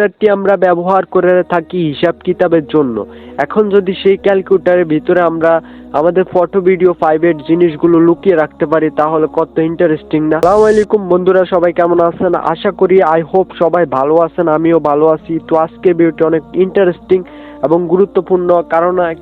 ক্যালকুলেটরটি আমরা ব্যবহার করে থাকি হিসাব কিতাবের জন্য। এখন যদি সেই ক্যালকুলেটরের ভিতরে আমরা আমাদের ফটো ভিডিও প্রাইভেট জিনিসগুলো লুকিয়ে রাখতে পারি তাহলে কত ইন্টারেস্টিং না? আসসালামু আলাইকুম বন্ধুরা, সবাই কেমন আছেন? আশা করি আই হোপ সবাই ভালো আছেন, আমিও ভালো আছি। তো আজকের ভিডিওটি অনেক ইন্টারেস্টিং এবং গুরুত্বপূর্ণ,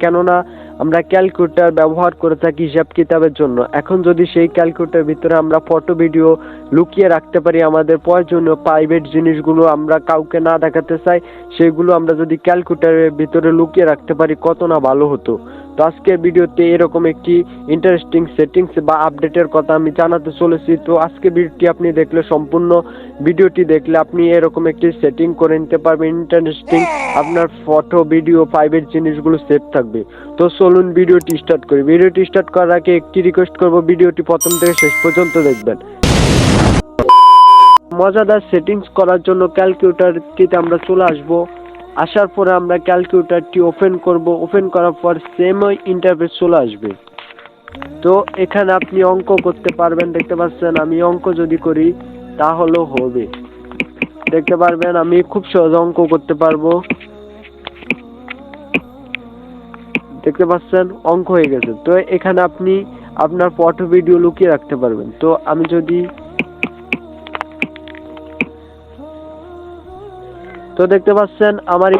কেননা আমরা ক্যালকুলেটর ব্যবহার করে থাকি হিসাব কিতাবের জন্য। এখন যদি সেই ক্যালকুলেটরের ভিতরে আমরা ফটো ভিডিও লুকিয়ে রাখতে পারি, আমাদের প্রয়োজনীয় প্রাইভেট জিনিসগুলো আমরা কাউকে না দেখাতে চাই, সেগুলো আমরা যদি ক্যালকুলেটরের ভিতরে লুকিয়ে রাখতে পারি কত না ভালো হতো। তো আজকের ভিডিওতে এরকম একটি ইন্টারেস্টিং সেটিংস বা আপডেটের কথা আমি জানাতে চলেছি। তো আজকে ভিডিওটি আপনি দেখলে, সম্পূর্ণ ভিডিওটি দেখলে আপনি এরকম একটি সেটিং করে নিতে পারবেন ইন্টারেস্টিং, আপনার ফটো ভিডিও প্রাইভেট জিনিসগুলো সেভ থাকবে। তো চলুন ভিডিওটি স্টার্ট করি। ভিডিওটি স্টার্ট করার আগে একটি রিকোয়েস্ট করব, ভিডিওটি প্রথম থেকে শেষ পর্যন্ত দেখবেন। মজাদার সেটিংস করার জন্য ক্যালকুলেটরটিতে আমরা চলে আসব। আসার পরে আমরা ক্যালকুলেটরটি ওপেন করব। ওপেন করার পর সেম ইন্টারফেস চলে আসবে। তো এখানে আপনি অঙ্ক করতে পারবেন, দেখতে পাচ্ছেন। আমি অঙ্ক যদি করি তাহলে হবে, দেখতে পারবেন আমি খুব সহজ অঙ্ক করতে পারবো। দেখতে পাচ্ছেন অঙ্ক হয়ে গেছে। তো এখানে আপনি আপনার ফটো ভিডিও লুকিয়ে রাখতে পারবেন। তো আমি যদি তো দেখতে পাচ্ছেন আমার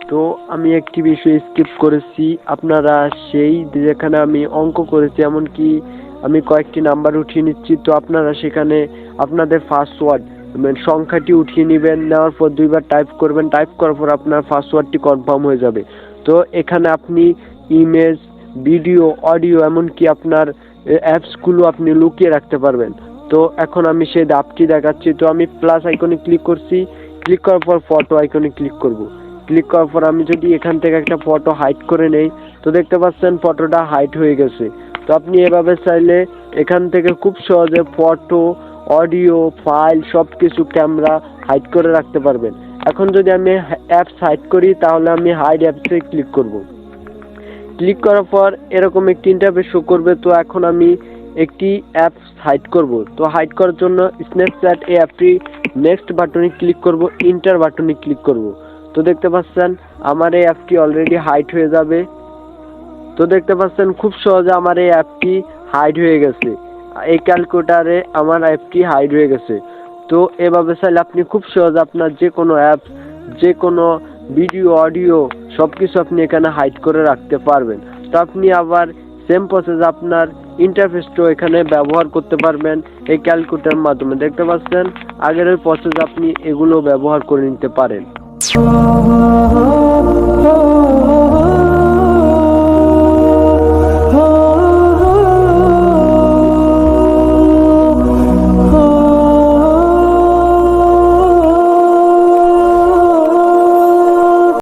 তো আমি একটি বিষয় স্কিপ করেছি। আপনারা সেই যেখানে আমি অঙ্ক করেছি, এমনকি আমি কয়েকটি নাম্বার উঠিয়ে নিচ্ছি। তো আপনারা সেখানে আপনাদের পাসওয়ার্ড সংখ্যাটি উঠিয়ে নেবেন, নেওয়ার পর দুইবার টাইপ করবেন। টাইপ করার পর আপনার পাসওয়ার্ডটি কনফার্ম হয়ে যাবে। তো এখানে আপনি ইমেজ, ভিডিও, অডিও, এমনকি আপনার অ্যাপসগুলো আপনি লুকিয়ে রাখতে পারবেন। তো এখন আমি সেই অ্যাপটি দেখাচ্ছি। তো আমি প্লাস আইকনে ক্লিক করছি। ক্লিক করার পর ফটো আইকনে ক্লিক করব। ক্লিক করার পর আমি যদি এখান থেকে একটা ফটো হাইড করে নেই, তো দেখতে পাচ্ছেন ফটোটা হাইড হয়ে গেছে। তো আপনি এভাবে চাইলে এখান থেকে খুব সহজে ফটো, অডিও, ফাইল সবকিছু, ক্যামেরা হাইড করে রাখতে পারবেন। এখন যদি আমি অ্যাপস হাইড করি তাহলে আমি হাইড অ্যাপসে ক্লিক করব। ক্লিক করার পর এরকম একটি ইন্টারফেস শো করবে। তো এখন আমি একটি অ্যাপস হাইড করব। তো হাইড করার জন্য স্ন্যাপচ্যাট এই অ্যাপটি নেক্সট বাটনে ক্লিক করব, ইন্টার বাটনে ক্লিক করব। তো দেখতে পাচ্ছেন আমার এই অ্যাপটি অলরেডি হাইড হয়ে যাবে। তো দেখতে পাচ্ছেন খুব সহজে আমার এই অ্যাপটি হাইড হয়ে গেছে। এই ক্যালকুলেটরে আমার অ্যাপটি হাইড হয়ে গেছে। তো এভাবে চাইলে আপনি খুব সহজে আপনার যে কোনো অ্যাপস, যে কোনো ভিডিও, অডিও সবকিছু আপনি এখানে হাইড করে রাখতে পারবেন। তো আপনি আবার সেম প্রসেস আপনার ইন্টারফেসটাও এখানে ব্যবহার করতে পারবেন এই ক্যালকুলেটরের মাধ্যমে। দেখতে পাচ্ছেন আগের ওই প্রসেস আপনি এগুলো ব্যবহার করে নিতে পারেন।